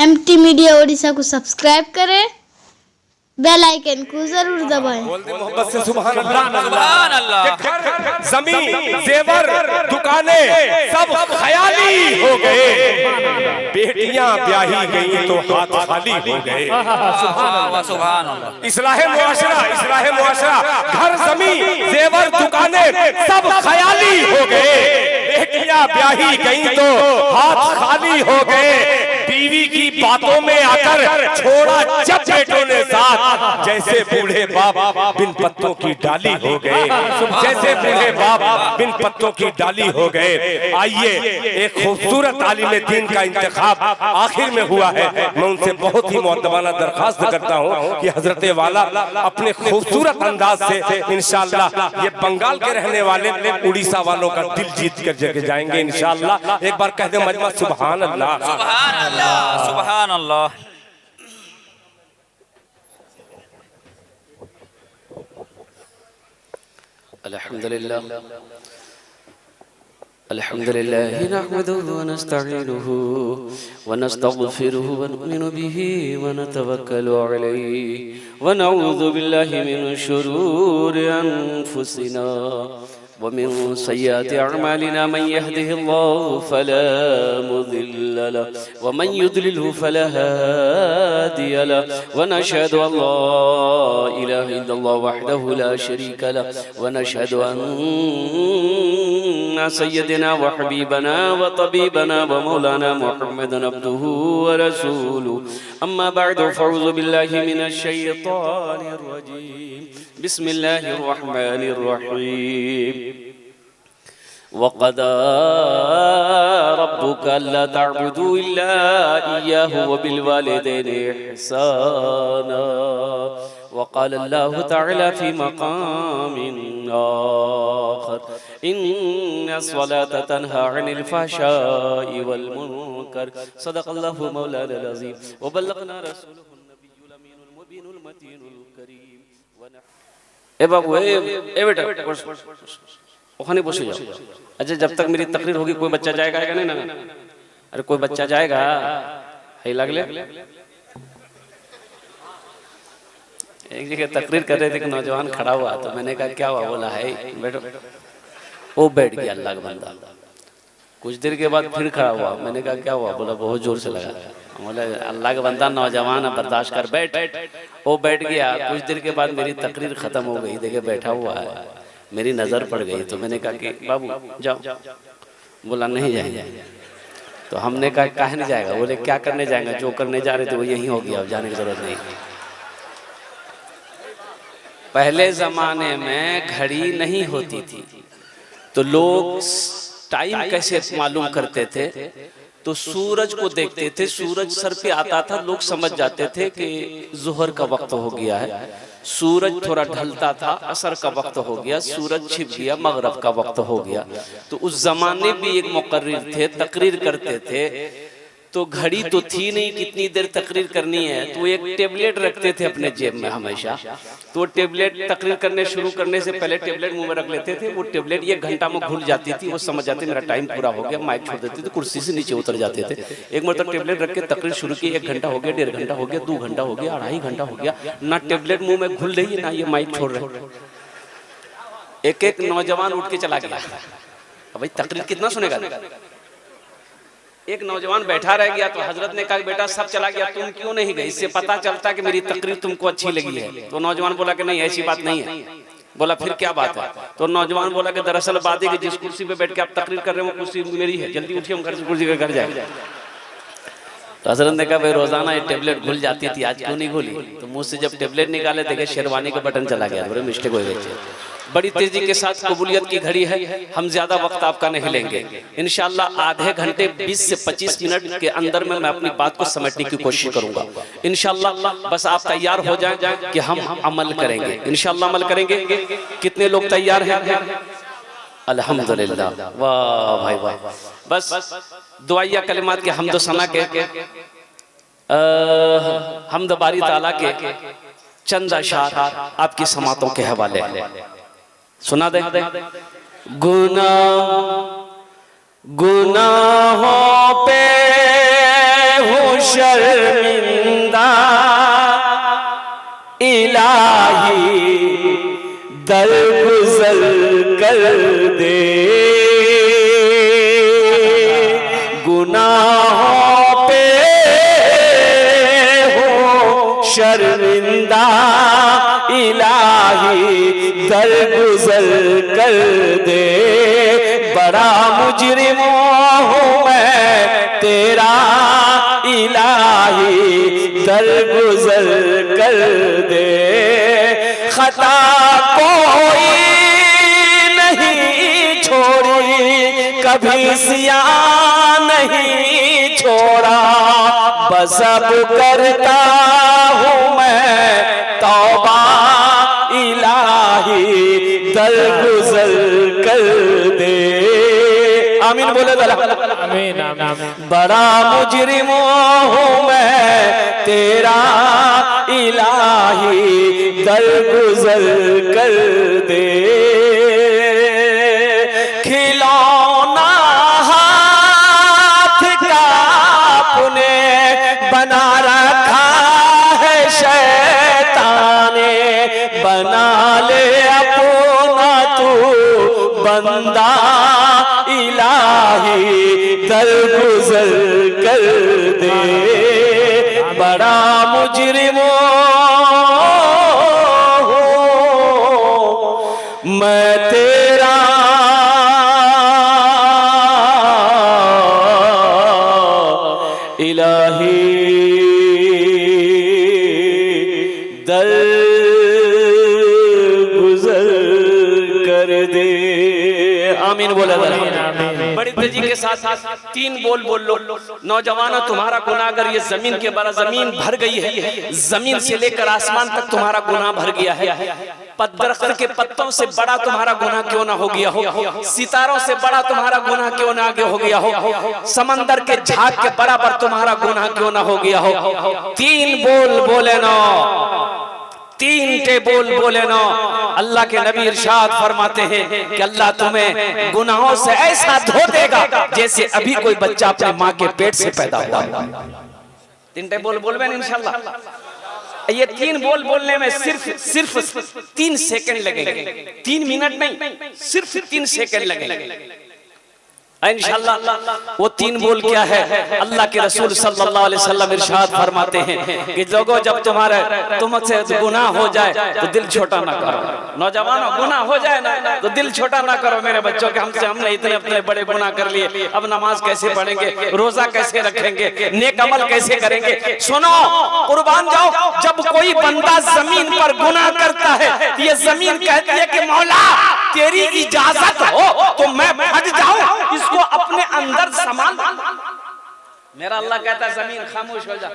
MT media Odisha को subscribe करें, bell icon को जरूर दबाएं। मोहब्बत से सुभान अल्लाह। जमीन जेवर दुकानें सब ख्याली हो गए, बेटियां ब्याही गई तो हाथ खाली हो गए। सुभान अल्लाह। इस्लाहे मुआशरा घर जमीन जेवर दुकानें सब ख्याली हो गए, बेटियां ब्याही गई तो हाथ खाली हो गए। बीवी की बातों में आकर छोड़ा जब बेटों ने साथ, जैसे बूढ़े बाप बिन पत्तों की डाली हो गए, जैसे बूढ़े बाप बिन पत्तों की डाली हो गए। आइए एक खूबसूरत आलिम दीन का इंतखाब आखिर में हुआ है, मैं उनसे बहुत ही मुअद्दबाना दरखास्त करता हूँ कि हजरत वाला अपने खूबसूरत अंदाज से इंशाअल्लाह ये बंगाल के रहने वाले उड़ीसा वालों का दिल जीत कर जगह जाएंगे इंशाअल्लाह। एक बार कह दे मजमा सुभान अल्लाह, सुभान अल्लाह, सुभान अल्लाह। अल्हम्दुलिल्लाह अल्हम्दुलिल्लाह नहमदुहु व नस्तईनुहु व नस्तगफिरुहु व नुमिनु बिही व नतवक्कलु अलैहि व नऊज़ु बिल्लाहि मिन शुरूरि अनफुसिना व मिन सय्यिआति अअमालिना मन यहदिहिल्लाहु फला मुदिल्ल लहु व मन युद्लिलहु फला हादिय लहु व नशहदु अल्ला इलाहा इल्लल्लाह वहदहु ला शरीका लहु व नशहदु अन्ना सय्यदना व हबीबना व तबीबना व मौलाना मुहम्मदन अब्दुहु व रसूलुहु अम्मा बअद फअऊज़ु बिल्लाहि मिनश शैतानिर रजीम बिस्मिल्लाहिर रहमानिर रहीम वक़दा रब्बुका अल्ला तअबुदू इल्ला इय्याहु व बिल वालिदैनि इहसाना वक़ाल अल्लाहु तआला फी मक़ामिन आख़र इन्ना स्वलाता तन्हा अनिल फ़हशाइ वल मुनकर सदक़ल्लाहु मौलाना अज़ीम व बल्लगना रसूलुहुन नबियुल अमीनुल मुबीनुल मतीनुल करीम। ए बाबू ए बेटा ओखाने बसे जाओ। अच्छा जब तक मेरी तकरीर होगी कोई बच्चा जाएगा क्या? नहीं ना, अरे कोई बच्चा जाएगा है लगले। एक जगह तकरीर कर रहे थे कि नौजवान खड़ा हुआ तो मैंने कहा क्या हुआ? बोला है बैठो। वो बैठ गया अल्लाह का बंदा। कुछ देर के बाद फिर खड़ा हुआ, मैंने कहा क्या हुआ? बोला बहुत जोर से लगा। बोला अल्लाह का बंदा नौजवान है बर्दाश्त कर, बैठ। वो बैठ गया। कुछ देर के बाद मेरी तकरीर खत्म हो गई, देखे बैठा हुआ है, मेरी नजर पड़ गई तो मैंने कहा कि बाबू जाओ। बोला नहीं जाएंगे। तो हमने कहा काहे नहीं जाएगा? बोले क्या करने जाएंगे? जो करने जा रहे थे वो यही हो गया, अब जाने की जरूरत नहीं। पहले जमाने में घड़ी नहीं होती थी तो लोग टाइम कैसे मालूम करते थे? तो सूरज को देखते थे, सूरज सर पे आता था, लोग समझ जाते थे कि जोहर का वक्त हो गया है। सूरज थोड़ा ढलता था, असर का वक्त हो गया, सूरज छिप गया, मगरब का वक्त हो गया। तो उस जमाने भी एक मुकर्रिर थे, तकरीर करते थे। तो घड़ी तो थी नहीं कितनी देर तकरीर करनी है, तो एक टेबलेट रखते थे अपने जेब में हमेशा। तो टेबलेट तकरीर करने शुरू करने से पहले टेबलेट मुंह में रख लेते थे। वो टेबलेट 1 घंटा में घुल जाती थी, वो समझ जाते मेरा टाइम पूरा हो गया, माइक छोड़ देते थे, कुर्सी से नीचे उतर जाते थे। एक मतलब टेबलेट रख के तकरीर शुरू की, 1 घंटा हो गया, 1.5 घंटा हो गया, 2 घंटा हो गया, 2.5 घंटा हो गया, ना टेबलेट मुंह में घुल रही है ना ये माइक छोड़ रहे। एक नौजवान उठ के चला गया। भाई तकरीर कितना सुनेगा? एक नौजवान बैठा रह गया तो हजरत ने कहा बेटा सब चला गया, तुम क्यों नहीं गए? इससे पता चलता कि मेरी तकरीर तुमको अच्छी लगी है। तो नौजवान बोला कि नहीं ऐसी बात नहीं है। बोला फिर क्या बात है? तो नौजवान बोला कि दरअसल बात है कि जिस कुर्सी पे बैठ के आप तकरीर कर रहे हो वो कुर्सी मेरी है, जल्दी उठिए हम घर से कुर्सी पे घर जाए। तो हजरत ने कहा भाई रोजाना ये टेबलेट घुल जाती थी, आज क्यों नहीं घुली? तो मुंह से जब टेबलेट निकाले देखे शेरवानी का बटन चला गया। बड़े मिस्टेक हो गई। बड़ी तेजी के साथ कबूलियत की घड़ी है, हम ज्यादा वक्त आपका नहीं लेंगे इंशाअल्लाह। आधे घंटे 20 से 25 मिनट के अंदर में मैं अपनी बात को समेटने की कोशिश करूंगा इंशाअल्लाह। बस आप तैयार हो जाएं कि हम अमल करेंगे इंशाअल्लाह। अमल करेंगे। कितने लोग तैयार हैं? अल्हम्दुलिल्लाह, वाह भाई वाह। बस दुआया कलिमात के हमदो सना के हमद बारी ताला के चंद अशार आपकी समातों के हवाले सुना दे। गुनाहों पे हो शर्म शर्मिंदा इलाही दरगुजर कर दे, बड़ा मुजरिम हूँ मैं तेरा इलाही दरगुजर कर दे। खता कोई नहीं छोड़ी, कभी सिया नहीं छोड़ा, बस अब करता हूँ मैं तौबा इलाही दरगुजर कर दे। आमीन बोले आमीन आमीन। बड़ा मुजरिम हूँ मैं तेरा इलाही दरगुजर कर दे। खिलौना हाथ का अपने बना रखा है शैतान ने, बना ले अपना तू बंदा इलाही दरगुजर कर दे। बड़ा मुजरिम हूँ मैं तेरा इलाही दरगुजर कर दे। आमीन बोला। बड़ी तेजी के साथ तीन बोल बोल लो। नौजवानों, तुम्हारा गुनाह अगर ये जमीन के बरा जमीन भर गई है, जमीन से लेकर आसमान तक तुम्हारा गुनाह भर गया है। दरख्त के पत्तों से बड़ा तुम्हारा गुनाह क्यों ना हो गया हो, सितारों से बड़ा तुम्हारा गुनाह क्यों ना आगे हो गया हो, समंदर के झाग के बराबर तुम्हारा गुनाह क्यों ना हो गया हो। तीन बोल बोले नो, तीन टे बोल बोले नो। अल्लाह के नबी इरशाद फरमाते हैं कि अल्लाह तुम्हें गुनाहों से ऐसा धो देगा जैसे अभी कोई बच्चा अपने माँ के पेट से पैदा हुआ। तीन टे बोल बोलबे इंशाल्लाह। ये तीन बोल बोलने में सिर्फ 3 सेकंड लगेंगे, 3 मिनट नहीं, सिर्फ 3 सेकंड लगेंगे इंशाअल्लाह। वो 3 बोल क्या है? अल्लाह के रसूल सल्लल्लाहु अलैहि वसल्लम इरशाद फरमाते हैं कि लोगों, जब तुमसे गुनाह हो जाए तो दिल छोटा ना करो। नौजवानों, गुनाह हो जाए ना तो दिल छोटा ना करो। मेरे बच्चों के हमने इतने अपने बड़े गुनाह कर लिए, अब नमाज कैसे पढ़ेंगे, रोजा कैसे रखेंगे, नेक अमल कैसे करेंगे? सुनो, कुर्बान जाओ, जब कोई बंदा जमीन पर गुनाह करता है तो ये जमीन कहती है कि मौला तेरी इजाजत हो तो मैं भाग जाऊं, इसको अपने अंदर समान। मेरा अल्लाह कहता है जमीन खामोश हो जा।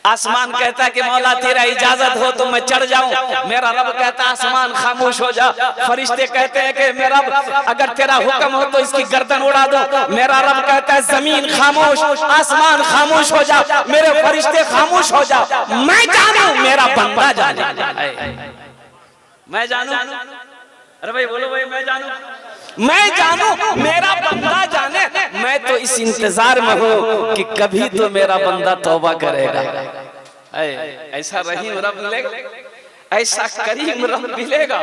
आसमान कहता है कि मौला तेरा इजाजत हो तो मैं चढ़ जाऊं। मेरा रब कहता है आसमान खामोश हो जा। फरिश्ते कहते हैं कि मेरा रब अगर तेरा हुक्म हो तो इसकी गर्दन उड़ा दो। मेरा रब कहता है जमीन खामोश, आसमान खामोश हो जा, मेरे फरिश्ते खामोश हो जा। मैं जानू, मेरा बंदा जाने। मैं जानू, अरे भाई बोलो भाई, मैं जानू, मैं जानू, मेरा बंदा जाने। मैं तो इस इंतजार में हूँ कि कभी तो मेरा बंदा तौबा करेगा। ऐसा रहीम रब मिलेगा, ऐसा करीम रब मिलेगा,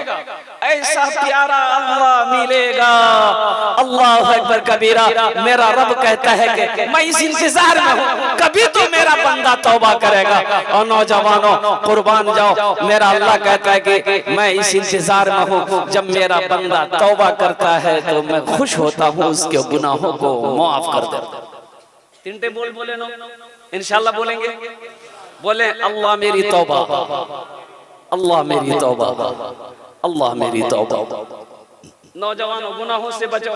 ऐसा प्यारा अल्लाह मिलेगा। अल्लाह अकबर कबीरा। मेरा रब कहता है कि मैं इस इंतजार में हूँ, कभी तो मेरा बंदा तौबा करेगा। और नौजवानों, कुर्बान जाओ, मेरा अल्लाह कहता है कि मैं इस इंतजार में हूँ, जब मेरा बंदा तौबा करता है तो मैं खुश होता हूँ, उसके गुनाहों को माफ कर देता हूँ। 3 बोल बोले नो, इंशाल्लाह बोलेंगे। बोले अल्लाह मेरी तौबा, अल्लाह मेरी तौबा, अल्लाह मेरी तौबा। नौजवानों, गुनाहों से बचो,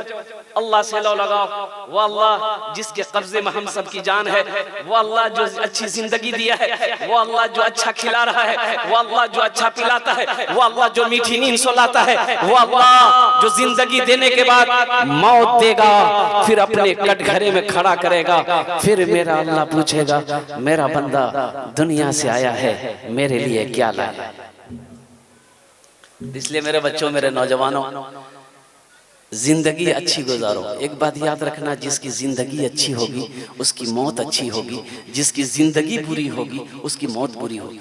अल्लाह से लो लगाओ। वो अल्लाह जिसके कब्जे में हम सब की जान है, वो अल्लाह जो अच्छी जिंदगी दिया है, वो अल्लाह जो अच्छा खिला रहा है, वो अल्लाह जो अच्छा पिलाता है, वो अल्लाह जो मीठी नींद सुलाता है, वो अल्लाह जो जिंदगी देने के बाद मौत देगा, फिर अपने कटघरे में खड़ा करेगा। फिर मेरा अल्लाह पूछेगा, मेरा बंदा दुनिया से आया है, मेरे लिए क्या लाया? इसलिए मेरे बच्चों, मेरे नौजवानों, जिंदगी अच्छी गुजारो। एक बात याद रखना, जिसकी जिंदगी अच्छी होगी उसकी मौत अच्छी होगी, जिसकी जिंदगी बुरी होगी उसकी मौत बुरी होगी।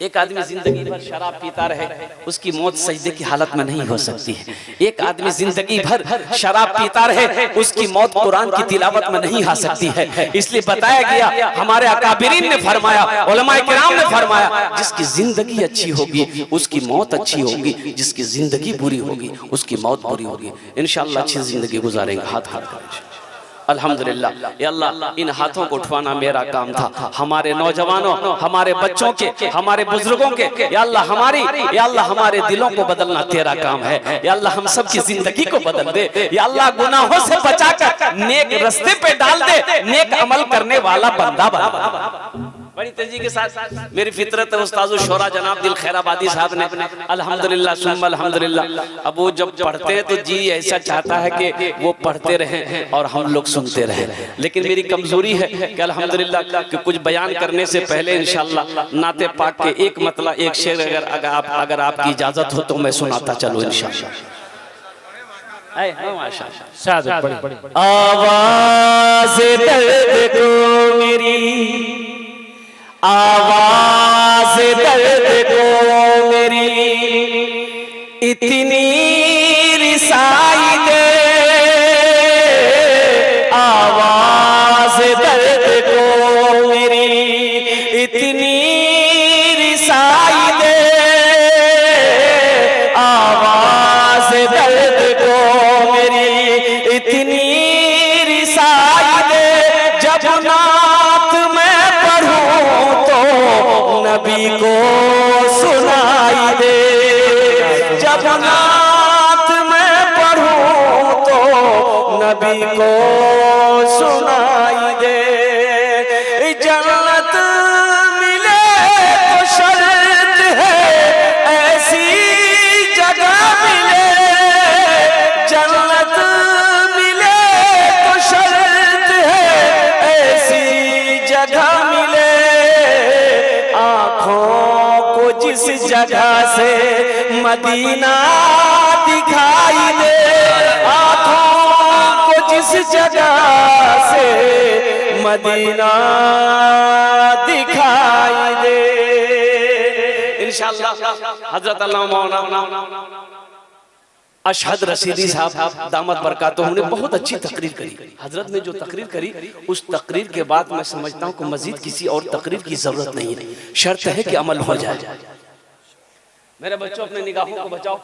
एक आदमी जिंदगी भर शराब पीता रहे, उसकी मौत सजदे की हालत में नहीं हो सकती है। एक आदमी जिंदगी भर शराब पीता रहे, उसकी मौत कुरान की तिलावत में नहीं आ सकती है। इसलिए बताया गया, हमारे अकाबिरीन ने फरमाया, उलमाए किराम ने फरमाया, जिसकी जिंदगी अच्छी होगी उसकी मौत अच्छी होगी, जिसकी जिंदगी बुरी होगी उसकी मौत बुरी होगी। इंशाअल्लाह अच्छी जिंदगी गुजारेंगे। हाथ हाथ करें। अल्हम्दुलिल्लाह। या अल्लाह, इन हाथों को उठवाना मेरा काम था। हमारे नौजवानों, हमारे बच्चों के, हमारे बुजुर्गों के, या अल्लाह हमारी, या अल्लाह हमारे दिलों को बदलना तेरा काम है। या अल्लाह हम सब की जिंदगी को बदल दे। या अल्लाह गुनाहों से बचाकर नेक रास्ते पे डाल दे, नेक अमल करने वाला बंदा बना। बड़ी तेजी के साथ मेरी फितरत उस्ताद शोरा जनाब दिल खैराबादी साहब ने अल्हम्दुलिल्लाह सुम्मा अल्हम्दुलिल्लाह, अब वो जब पढ़ते हैं तो जी ऐसा चाहता है कि वो पढ़ते रहें और हम लोग सुनते रहें। लेकिन मेरी कमजोरी है कि अल्हम्दुलिल्लाह कि कुछ बयान करने से पहले इंशाअल्लाह नाते पाक के एक मतलब एक शेर अगर आपकी इजाजत हो तो मैं सुनाता चलूं इंशाअल्लाह। आवाज़ दर्द को मेरी, आवाज़ दर्द को मेरी इतनी रिसाई दे, आवाज़ दर्द को मेरी इतनी रिसाई दे, आवाज़ दर्द को मेरी इतनी रिसाई दे। जब नात मैं पढ़ूं तो नबी को सुनाई दे, जब नात मैं पढ़ूं तो नबी को सुनाई दे। जन्नत मिले तो शर्त है ऐसी जगह मिले, जन्नत मिले तो शर्त है ऐसी जगह मिले। आँखों को जिस जगह से मदीना दिखाई दे, आँखों को जिस जगह से मदीना दिखाई दे। इंशाअल्लाह हजरत अल्लाह मौलाना अशहद रशीदी साहब दामत बरकातुहू ने बहुत अच्छी तकरीर करी। हजरत ने जो तकरीर करी, उस तकरीर के बाद मैं समझता हूँ कि मजीद किसी और तकरीर की जरूरत नहीं है, शर्त है कि अमल हो जाए। मेरे बच्चों, अपने निगाहों को बचाओ,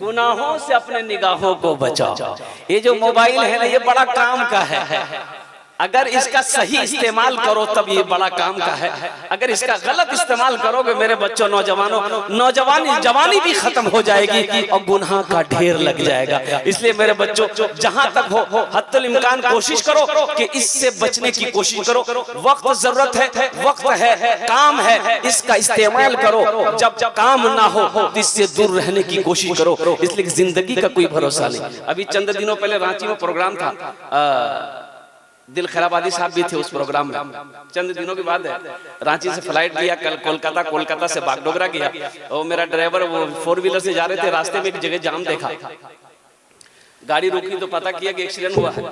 गुनाहों से अपने निगाहों को बचाओ। ये जो मोबाइल है ना, ये बड़ा काम का है। अगर इसका सही इस्तेमाल करो तब ये बड़ा काम का है। अगर इसका गलत इस्तेमाल करोगे मेरे बच्चों, नौजवानों, जवानी भी खत्म हो जाएगी और गुनाह का ढेर लग जाएगा। इसलिए मेरे बच्चों, जहां तक हो हद्दुल इम्कान कोशिश करो कि इससे बचने की कोशिश करो। वक्त जरूरत है, वक्त है, काम है, इसका इस्तेमाल करो। जब काम ना हो तो इससे दूर रहने की कोशिश करो। इसलिए जिंदगी का कोई भरोसा नहीं। अभी चंद दिनों पहले रांची में प्रोग्राम था, दिल खैराबादी साहब भी थे उस प्रोग्राम में। चंद दिनों के बाद रांची से फ्लाइट लिया, कल कोलकाता से बागडोगरा गया। और मेरा ड्राइवर वो 4 व्हीलर से जा रहे थे, रास्ते में एक जगह जाम देखा, गाड़ी रुकी तो पता किया कि एक्सीडेंट हुआ है।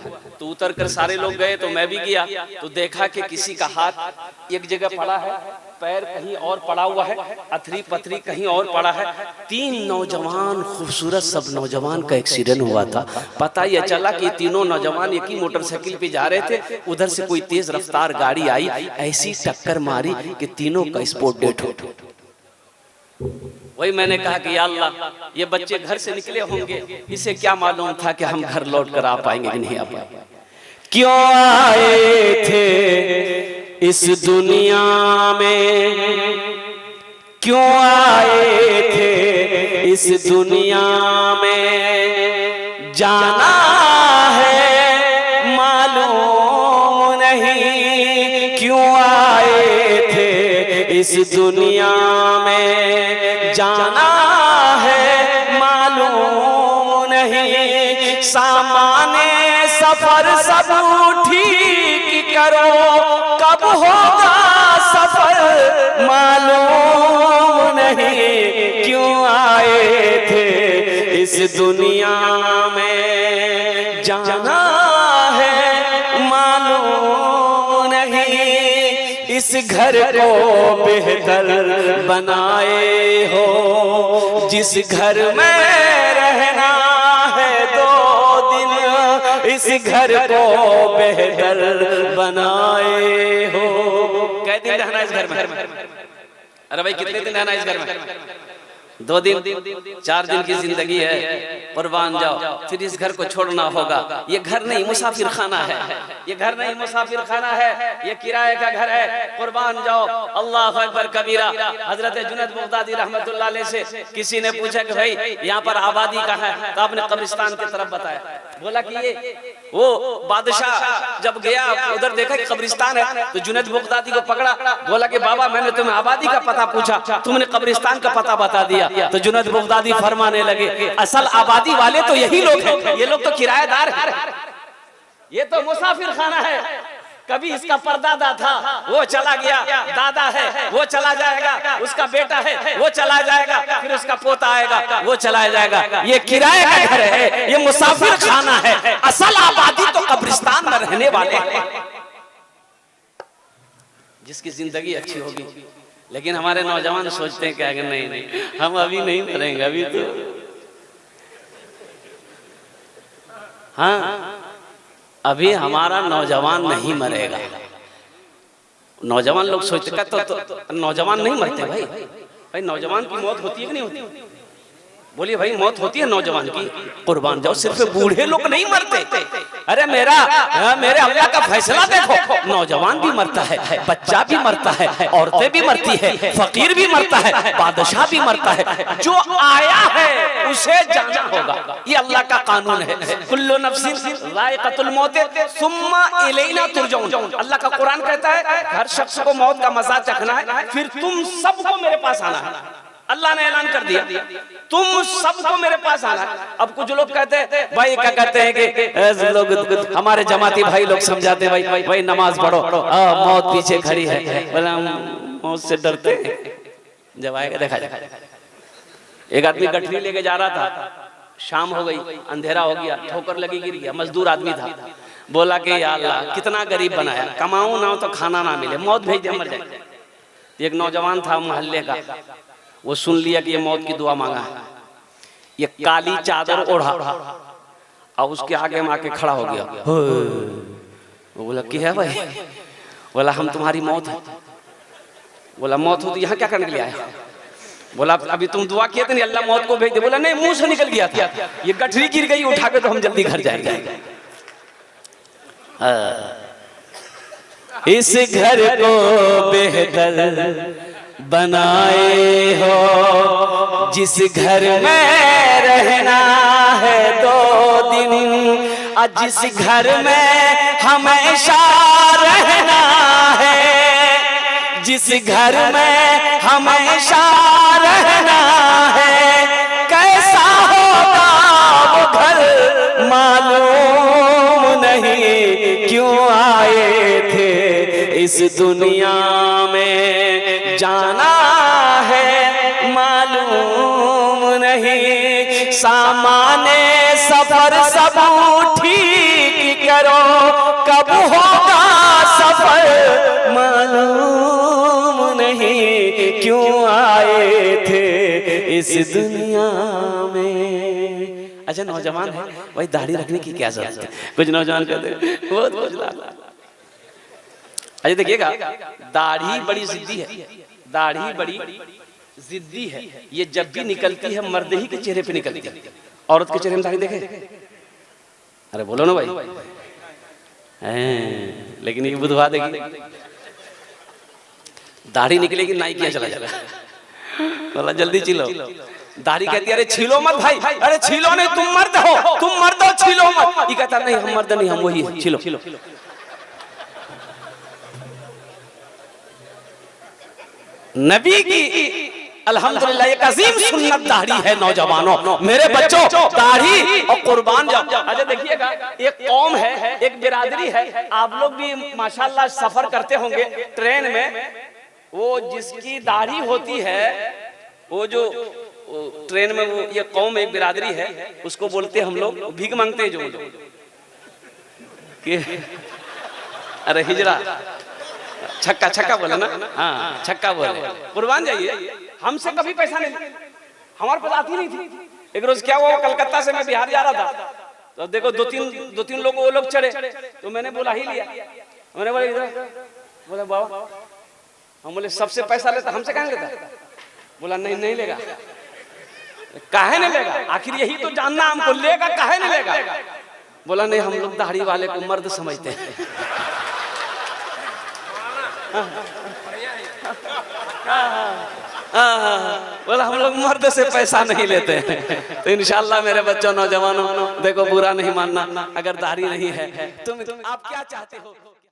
तो उतर कर सारे लोग गए, तो मैं भी गया, तो देखा कि किसी का हाथ एक जगह पड़ा है, पैर कहीं और पड़ा हुआ है, अथरी पथरी कहीं और पड़ा है। 3 नौजवान, खूबसूरत सब नौजवान का एक्सीडेंट हुआ था। पता यह चला कि तीनों नौजवान एक ही मोटरसाइकिल पे जा रहे थे। उधर से कोई तेज रफ्तार गाड़ी आई, ऐसी टक्कर मारी कि तीनों का स्पॉट डेथ हो। वही मैंने कहा कि या अल्लाह, ये बच्चे घर से निकले होंगे, इसे क्या मालूम था कि हम घर लौट कर आ पाएंगे कि नहीं आ पाएंगे। क्यों आए थे इस दुनिया में, क्यों आए थे इस दुनिया में, जाना है मालूम नहीं। क्यों आए थे इस दुनिया में, जाना है मालूम नहीं। सामाने सफर सब ठीक करो, कब होगा सफर मालूम नहीं। क्यों आए थे इस दुनिया में, जाना है मालूम नहीं। इस घर को बेहतर बनाए हो, जिस घर में रहना है 2 दिन, इस घर को बेहतर बनाए हो। कै दिन रहना इस घर में? अरे भाई कितने दिन रहना इस घर में? 2 दिन, 4 दिन की जिंदगी है, कुर्बान जाओ, फिर इस घर को छोड़ना होगा। ये घर नहीं मुसाफिर खाना है, ये घर नहीं मुसाफिर खाना है, ये किराए का घर है। कुर्बान जाओ। अल्लाह अकबर कबीरा। हजरत जुनैद बगदादी रहमतुल्लाह अलैह से किसी ने पूछा कि भाई यहाँ पर आबादी कहाँ है, तो आपने कब्रिस्तान की तरफ बताया। बोला कि ये वो बादशाह जब गया उधर देखा कि कब्रिस्तान है, तो जुनैद बगदादी को पकड़ा। बोला कि बाबा मैंने तुम्हें आबादी का पता पूछा, तुमने कब्रिस्तान का पता बता दिया। तो जुनैद बगदादी फरमाने लगे असल आबादी वाले तो यही लोग हैं, ये लोग तो किराएदार हैं, ये तो मुसाफिर खाना है। कभी इसका परदादा था, वो चला गया, दादा है वो चला जाएगा, उसका बेटा है वो चला जाएगा, फिर उसका पोता आएगा वो चला जाएगा। ये किराए का घर है, ये मुसाफिर खाना है। असल आबादी तो कब्रिस्तान में रहने वाले हैं, जिसकी जिंदगी अच्छी होगी। लेकिन हमारे नौजवान सोचते हैं कि अगर नहीं हम अभी नहीं मरेंगे, अभी तो हाँ अभी हमारा नौजवान नहीं मरेगा। नौजवान लोग सोचते तो नौजवान नहीं मरते भाई। भाई नौजवान की मौत होती है कि नहीं होती? बोलिए भाई मौत होती है नौजवान की? कुर्बान जाओ, सिर्फ बूढ़े लोग नहीं मरते। अरे मेरे अल्लाह का फैसला देखो, नौजवान भी मरता है, बच्चा भी मरता है, औरतें भी मरती है, फकीर भी मरता है, बादशाह भी मरता है। जो आया है उसे जाना होगा, ये अल्लाह का कानून है। कुल्लु नफ्सिन ज़ाइक़तुल मौत सुम्मा इलैना तुरजऊन। अल्लाह का कुरान कहता है हर शख्स को मौत का मज़ा चखना है, फिर तुम सबको मेरे पास आना है। अल्लाह ने ऐलान कर दिया तुम सबको मेरे पास आना। अब कुछ लोग कहते हैं भाई, क्या कहते हैं कि लोग हमारे जमाती भाई लोग समझाते हैं भाई भाई नमाज पढ़ो, मौत पीछे खड़ी है। बोला मौत से डरते हैं, जब आएगा देखा जाएगा। एक आदमी गठरी लेके जा रहा था, शाम हो गई, अंधेरा हो गया, ठोकर लगी, गिर गया। मजदूर आदमी था, बोला कि या अल्लाह कितना गरीब बनाया, कमाऊं ना तो खाना ना मिले, मौत भेज दे मर जाए। एक नौजवान था मोहल्ले का, वो सुन लिया कि ये मौत की दुआ मांगा है। ये काली चादर ओढ़ा और उसके आगे में आके खड़ा हो गया। वो बोला क्या है भाई? बोला हम तुम्हारी मौत है। बोला मौत हो तो यहाँ क्या करने के लिए आया? बोला अभी तुम दुआ किए थे नहीं अल्लाह मौत को भेज दे। बोला नहीं, मुंह से निकल गया था, ये गठरी गिर गई, उठा के तो हम जल्दी घर जाएंगे। इस घर को बेहतर बनाए हो, जिस घर में रहना है 2 दिन, जिस घर में हमेशा रहना है, जिस घर में हमेशा रहना है। कैसा होगा वो घर मालूम नहीं, क्यों आए थे इस दुनिया में, जाना है मालूम नहीं। सामाने सफर सब ठीक करो, कब होगा सफर मालूम नहीं, क्यों आए थे इस दुनिया में। अच्छा नौजवान है भाई, दाढ़ी रखने की क्या जरूरत है? कुछ नौजवान कहते हैं बहुत कुछ। अच्छा देखिएगा, दाढ़ी बड़ी जिद्दी है, दाढ़ी बड़ी जिद्दी है। ये जब भी निकलती है मर्द ही के चेहरे पे निकलती है, औरत के चेहरे में दाढ़ी देखे? अरे बोलो ना भाई। लेकिन ये बुधवा देगी, दाढ़ी निकलेगी नाई किया चला जाएगा। बोला जल्दी छिलो, दाढ़ी कहती है अरे छीलो मत भाई, अरे छीलो नहीं, तुम मर्द हो, तुम मर्द हो, छीलो मत। ये कहता नहीं हम मर्द नहीं, हम वही है, छीलो। नबी की अल्हम्दुलिल्लाह एक अजीम सुन्नत दाढ़ी है। नौजवानों मेरे बच्चों, दाढ़ी और कुर्बान जाओ। अच्छा देखिएगा, एक कौम है, एक बिरादरी है, आप लोग भी माशाल्लाह सफर करते होंगे ट्रेन में। वो जिसकी दाढ़ी होती है, वो जो ट्रेन में वो ये कौम एक बिरादरी है, उसको बोलते हम लोग भीख मांगते हैं जो अरे हिजरा छक्का छक्का बोले ना, हाँ छक्का बोले। कुर्बान जाइए, हमसे कभी पैसा नहीं, हमारे पास आती नहीं थी। एक रोज क्या हुआ, कलकत्ता से मैं बिहार जा रहा था, तो देखो दो तीन लोग वो लोग चढ़े, तो मैंने बोला ही लिया। मैंने बोला इधर, बोला बाबा, हम बोले सबसे पैसा लेता, हमसे कहाँ लेता? बोला नहीं लेगा। काहे नहीं लेगा? आखिर यही तो जानना हमको, लेगा काहे नहीं लेगा? बोला नहीं, हम लोग दाढ़ी वाले को मर्द समझते हैं। बोला हम लोग मर्द से पैसा नहीं लेते हैं। तो इंशाल्लाह मेरे बच्चों, नौजवानों, देखो बुरा नहीं मानना, अगर दाढ़ी नहीं है तुम आप क्या चाहते हो?